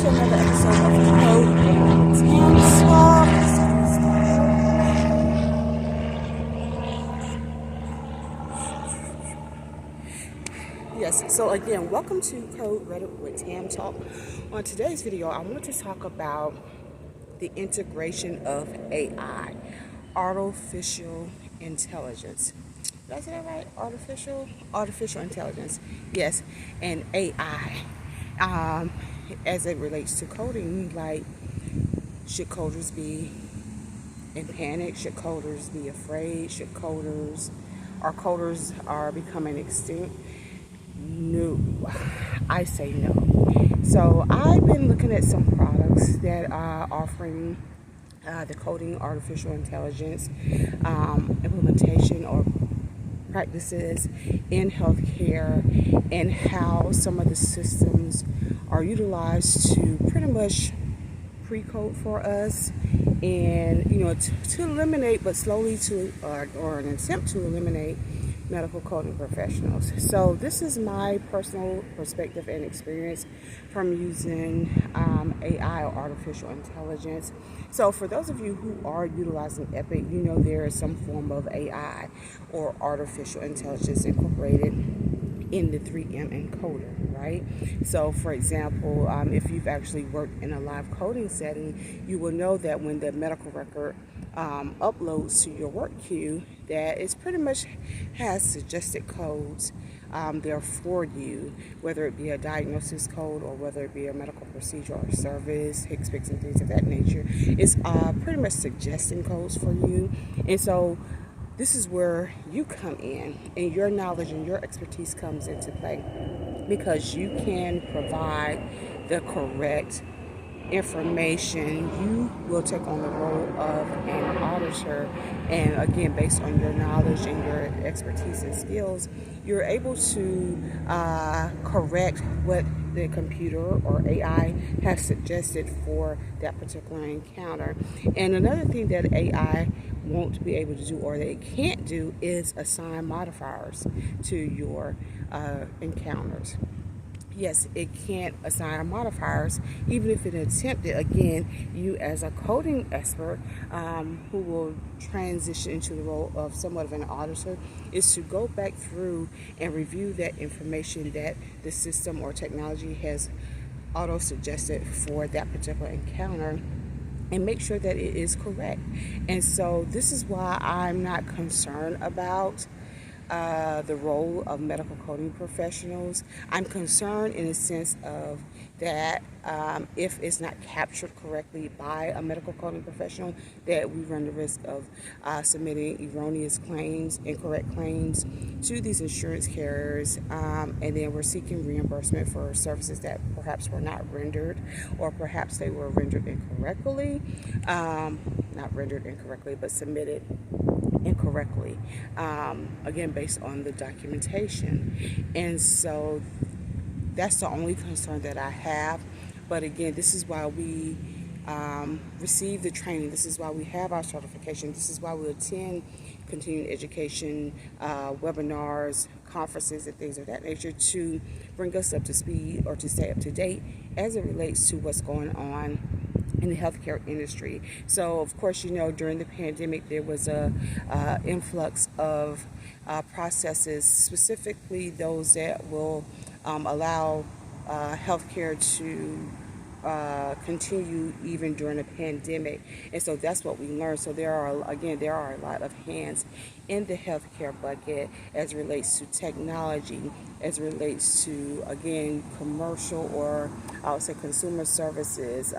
to another episode of Tam Talk. Yes, so again, welcome to Code Reddit with Tam Talk. On today's video, I want to talk about the integration of AI, artificial intelligence. Did I say that right? Artificial intelligence. Yes, and AI. As it relates to coding, like, should coders be in panic? Should coders be afraid? Our coders are becoming extinct? No, I say no. So I've been looking at some products that are offering the coding artificial intelligence implementation or practices in healthcare, and how some of the systems are utilized to pretty much pre-code for us, and to eliminate, but slowly to or an attempt to eliminate medical coding professionals. So this is my personal perspective and experience from using AI or artificial intelligence. So for those of you who are utilizing Epic, there is some form of AI or artificial intelligence incorporated in the 3M encoder, right? So for example, if you've actually worked in a live coding setting, you will know that when the medical record uploads to your work queue, that it's pretty much has suggested codes there for you, whether it be a diagnosis code or whether it be a medical procedure or service, HCPCS and things of that nature. It's pretty much suggesting codes for you. And so this is where you come in, and your knowledge and your expertise comes into play, because you can provide the correct information. You will take on the role of an auditor, and again, based on your knowledge and your expertise and skills, you're able to correct what the computer or AI has suggested for that particular encounter. And another thing that AI won't be able to do, or they can't do, is assign modifiers to your encounters. Yes, it can't assign modifiers, even if it attempted. Again, you as a coding expert who will transition into the role of somewhat of an auditor, is to go back through and review that information that the system or technology has auto-suggested for that particular encounter, and make sure that it is correct. And so this is why I'm not concerned about the role of medical coding professionals. I'm concerned in the sense of that if it's not captured correctly by a medical coding professional, that we run the risk of submitting erroneous claims, incorrect claims to these insurance carriers, and then we're seeking reimbursement for services that perhaps were not rendered, or perhaps they were rendered incorrectly, not rendered incorrectly, but submitted incorrectly, again, based on the documentation. And so that's the only concern that I have. But again, this is why we receive the training. This is why we have our certification. This is why we attend continuing education webinars, conferences, and things of that nature, to bring us up to speed or to stay up to date as it relates to what's going on in the healthcare industry. So of course, during the pandemic, there was a influx of processes, specifically those that will allow healthcare to continue even during a pandemic. And so that's what we learned. So there are a lot of hands in the healthcare bucket as it relates to technology, as it relates to, again, commercial, or I would say consumer services,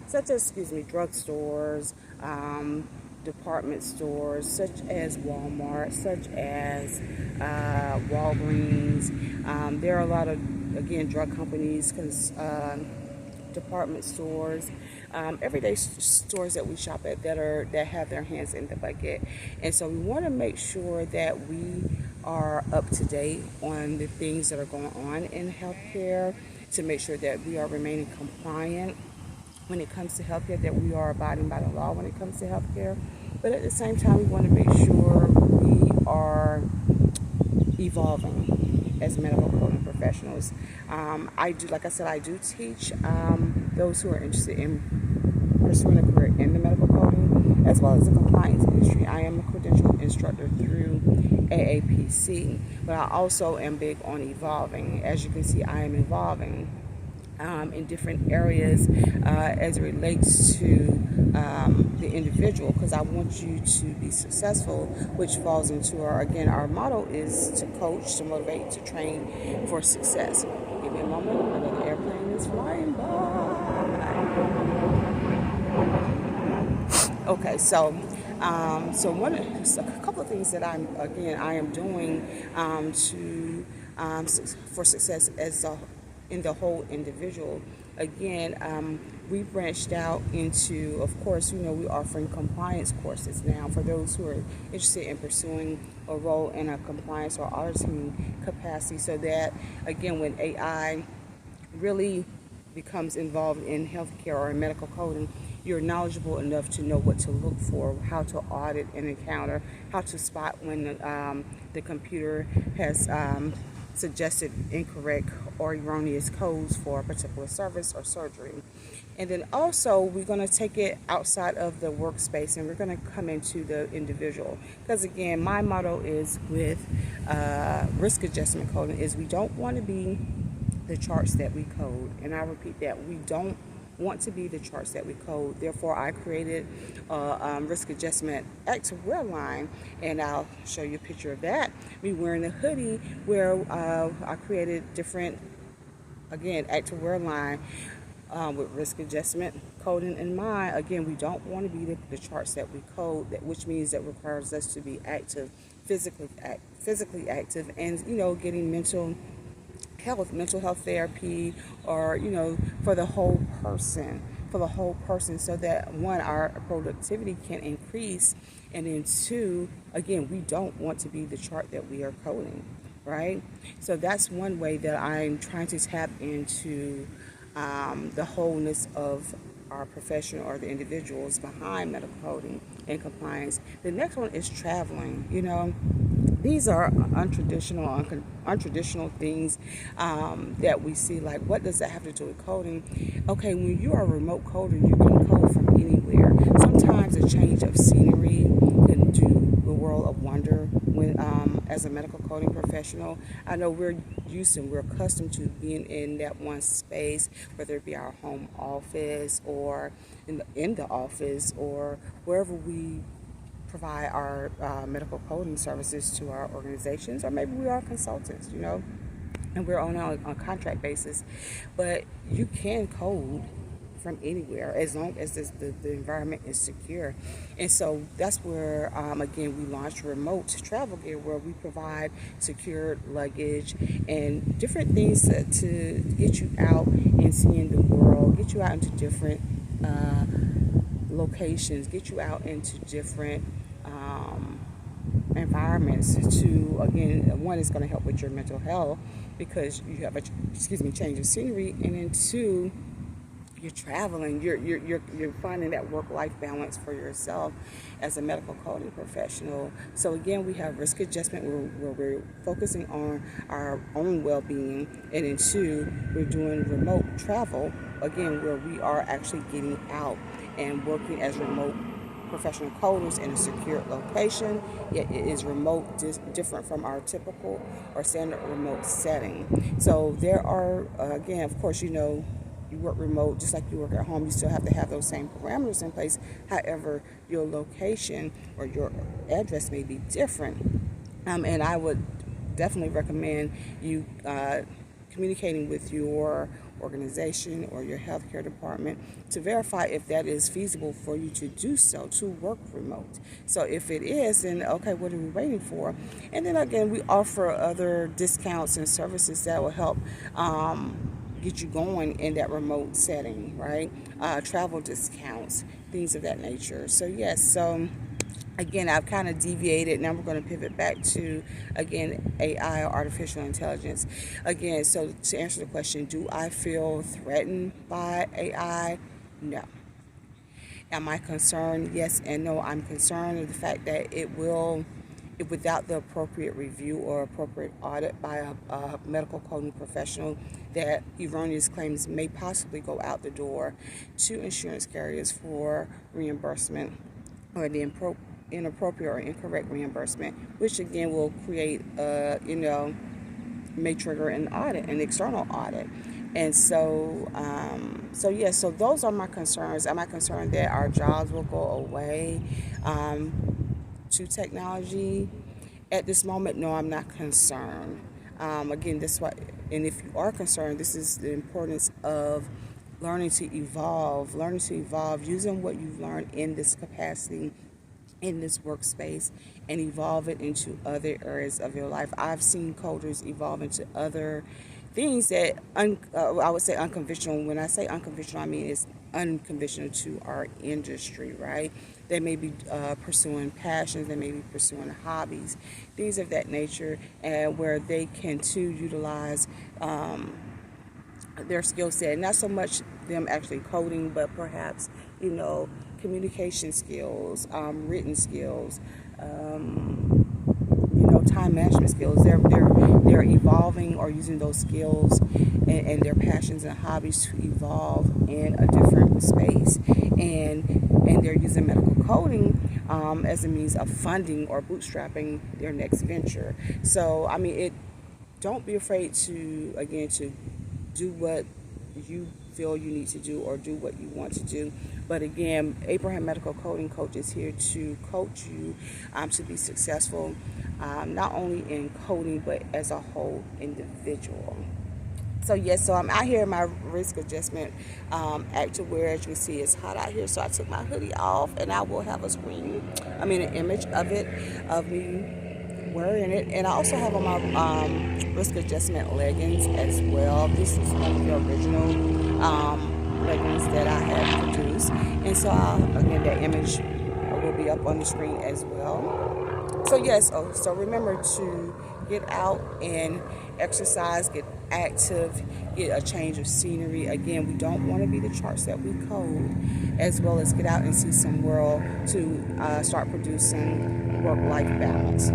such as, drugstores, department stores, such as Walmart, such as Walgreens. There are a lot of, again, drug companies, department stores, everyday stores that we shop at that have their hands in the bucket. And so we want to make sure that we are up to date on the things that are going on in healthcare, to make sure that we are remaining compliant when it comes to healthcare, that we are abiding by the law when it comes to healthcare. But at the same time, we want to make sure we are evolving as medical coding professionals. professionals. I do, like I said, I do teach those who are interested in pursuing a career in the medical coding as well as the compliance industry. I am a credentialed instructor through AAPC, but I also am big on evolving. As you can see, I am evolving in different areas as it relates to the individual, because I want you to be successful, which falls into our motto is to coach, to motivate, to train for success. Give me a moment, another airplane is flying by. Okay, so a couple of things that I am doing for success in the whole individual. Again, we branched out into, of course, we are offering compliance courses now for those who are interested in pursuing a role in a compliance or auditing capacity, so that, again, when AI really becomes involved in healthcare or in medical coding, you're knowledgeable enough to know what to look for, how to audit an encounter, how to spot when the computer has suggested incorrect or erroneous codes for a particular service or surgery. And then also, we're going to take it outside of the workspace and we're going to come into the individual. Because again, my motto is with risk adjustment coding is we don't want to be the charts that we code. And I repeat that, we don't want to be the charts that we code. Therefore, I created a risk adjustment activewear line, and I'll show you a picture of that. Me wearing a hoodie where I created different, again, activewear line with risk adjustment coding in mind. Again, we don't want to be the charts that we code, which means that requires us to be active, physically active, and getting mental health therapy, or for the whole person, so that one, our productivity can increase, and then two, again, we don't want to be the chart that we are coding, right? So that's one way that I'm trying to tap into the wholeness of our profession or the individuals behind medical coding and compliance. The next one is traveling. These are untraditional things that we see. Like, what does that have to do with coding? Okay, when you are a remote coder, you can code from anywhere. Sometimes a change of scenery can do the world of wonder. When, as a medical coding professional, I know we're accustomed to being in that one space, whether it be our home office or in the office or wherever we provide our medical coding services to our organizations, or maybe we are consultants, and we're on a contract basis. But you can code from anywhere as long as the environment is secure. And so that's where, again, we launched remote travel gear, where we provide secured luggage and different things to get you out and seeing the world, get you out into different locations, get you out into different environments. To, again, one is going to help with your mental health because you have a change of scenery, and then two, you're traveling, you're finding that work-life balance for yourself as a medical coding professional. So again, we have risk adjustment where we're focusing on our own well-being, and then two, we're doing remote travel, again, where we are actually getting out and working as remote professional coders in a secure location. It is remote, different from our typical or standard remote setting. So there are, again, of course, you work remote just like you work at home. You still have to have those same parameters in place. However, your location or your address may be different. And I would definitely recommend you communicating with your organization or your healthcare department to verify if that is feasible for you to do so, to work remote. So if it is, then okay, what are we waiting for? And then again, we offer other discounts and services that will help get you going in that remote setting, right? Travel discounts, things of that nature. So yes, so again, I've kind of deviated. Now we're going to pivot back to, again, AI or artificial intelligence. Again, so to answer the question, do I feel threatened by AI? No. Am I concerned? Yes and no. I'm concerned with the fact that it will without the appropriate review or appropriate audit by a medical coding professional, that erroneous claims may possibly go out the door to insurance carriers for reimbursement, or the inappropriate or incorrect reimbursement, which again will create, may trigger an audit, an external audit. And so those are my concerns. Am I concerned that our jobs will go away to technology? At this moment, no, I'm not concerned. Again, this why, and if you are concerned, this is the importance of learning to evolve, using what you've learned in this capacity, in this workspace, and evolve it into other areas of your life. I've seen coders evolve into other things that I would say unconventional. When I say unconventional, I mean it's unconventional to our industry, right? They may be pursuing passions, they may be pursuing hobbies, things of that nature, and where they can too utilize their skill set. Not so much them actually coding, but perhaps, communication skills, written skills, time management skills. They're evolving or using those skills and their passions and hobbies to evolve in a different space, and they're using medical coding as a means of funding or bootstrapping their next venture. So don't be afraid to do what you feel you need to do, or do what you want to do. But again, Abraham Medical Coding Coach is here to coach you to be successful, not only in coding, but as a whole individual. So I'm out here in my risk adjustment activewear. As you can see, it's hot out here, so I took my hoodie off, and I will have an image of me wearing it. And I also have on my risk adjustment leggings as well. This is one of the original leggings that I had produced, and so again, that image will be up on the screen as well. So remember to get out and exercise, get active, get a change of scenery. Again, we don't want to be the charts that we code, as well as get out and see some world to start producing work-life balance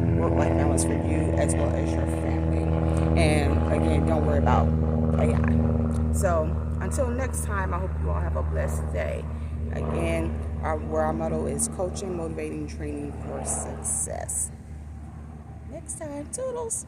for you as well as your family. And again, don't worry about AI. So until next time, I hope you all have a blessed day. Again, our motto is coaching, motivating, training for success. Next time, toodles.